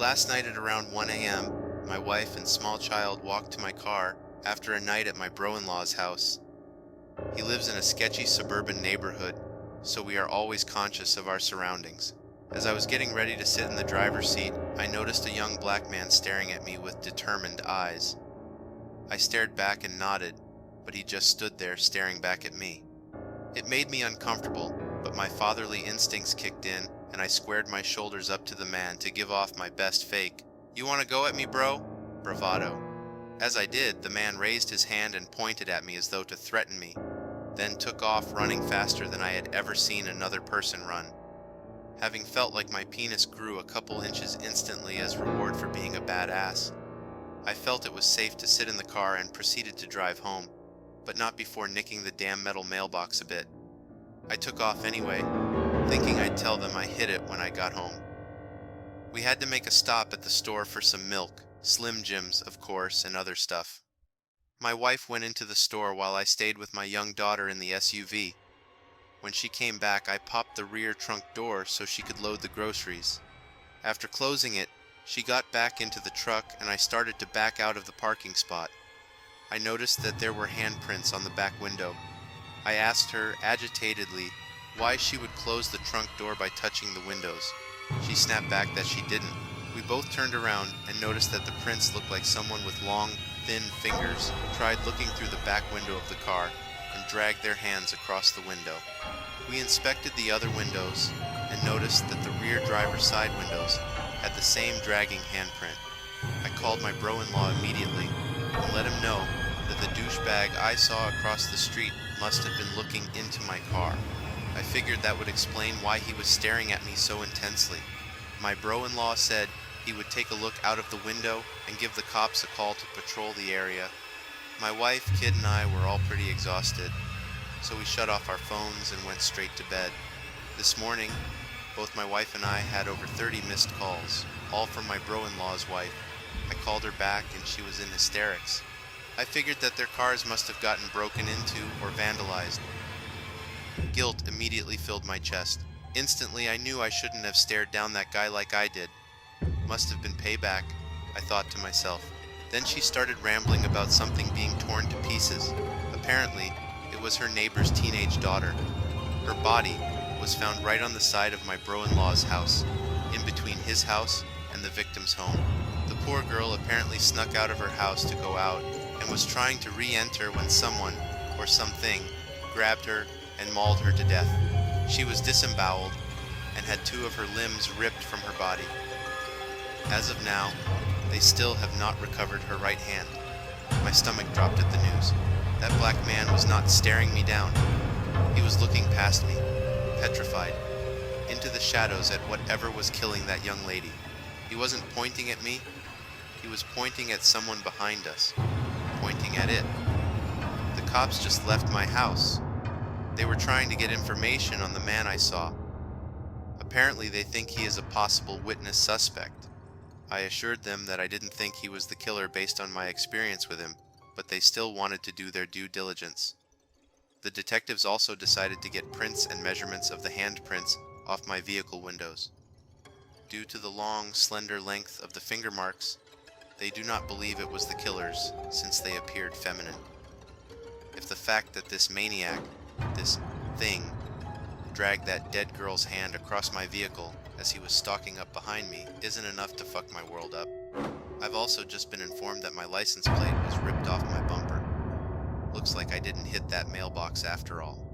Last night at around 1 a.m., my wife and small child walked to my car after a night at my bro-in-law's house. He lives in a sketchy suburban neighborhood, so we are always conscious of our surroundings. As I was getting ready to sit in the driver's seat, I noticed a young black man staring at me with determined eyes. I stared back and nodded, but he just stood there staring back at me. It made me uncomfortable, but my fatherly instincts kicked in, and I squared my shoulders up to the man to give off my best fake, "You wanna go at me, bro?" bravado. As I did, the man raised his hand and pointed at me as though to threaten me, then took off running faster than I had ever seen another person run. Having felt like my penis grew a couple inches instantly as reward for being a badass, I felt it was safe to sit in the car and proceeded to drive home, but not before nicking the damn metal mailbox a bit. I took off anyway, thinking I'd tell them I hit it when I got home. We had to make a stop at the store for some milk, Slim Jims, of course, and other stuff. My wife went into the store while I stayed with my young daughter in the SUV. When she came back, I popped the rear trunk door so she could load the groceries. After closing it, she got back into the truck and I started to back out of the parking spot. I noticed that there were handprints on the back window. I asked her, agitatedly, why she would close the trunk door by touching the windows. She snapped back that she didn't. We both turned around and noticed that the prints looked like someone with long, thin fingers tried looking through the back window of the car and dragged their hands across the window. We inspected the other windows and noticed that the rear driver's side windows had the same dragging handprint. I called my bro-in-law immediately and let him know that the douchebag I saw across the street must have been looking into my car. I figured that would explain why he was staring at me so intensely. My bro-in-law said he would take a look out of the window and give the cops a call to patrol the area. My wife, kid, and I were all pretty exhausted, so we shut off our phones and went straight to bed. This morning, both my wife and I had over 30 missed calls, all from my bro-in-law's wife. I called her back and she was in hysterics. I figured that their cars must have gotten broken into or vandalized. Guilt immediately filled my chest. Instantly, I knew I shouldn't have stared down that guy like I did. Must have been payback, I thought to myself. Then she started rambling about something being torn to pieces. Apparently, it was her neighbor's teenage daughter. Her body was found right on the side of my bro-in-law's house, in between his house and the victim's home. The poor girl apparently snuck out of her house to go out and was trying to re-enter when someone, or something, grabbed her and mauled her to death. She was disemboweled and had 2 of her limbs ripped from her body. As of now, they still have not recovered her right hand. My stomach dropped at the news. That black man was not staring me down. He was looking past me, petrified, into the shadows at whatever was killing that young lady. He wasn't pointing at me. He was pointing at someone behind us, pointing at it. The cops just left my house. They were trying to get information on the man I saw. Apparently they think he is a possible witness suspect. I assured them that I didn't think he was the killer based on my experience with him, but they still wanted to do their due diligence. The detectives also decided to get prints and measurements of the handprints off my vehicle windows. Due to the long, slender length of the finger marks, they do not believe it was the killer's, since they appeared feminine. If the fact that this maniac, this thing, dragged that dead girl's hand across my vehicle as he was stalking up behind me isn't enough to fuck my world up, I've also just been informed that my license plate was ripped off my bumper. Looks like I didn't hit that mailbox after all.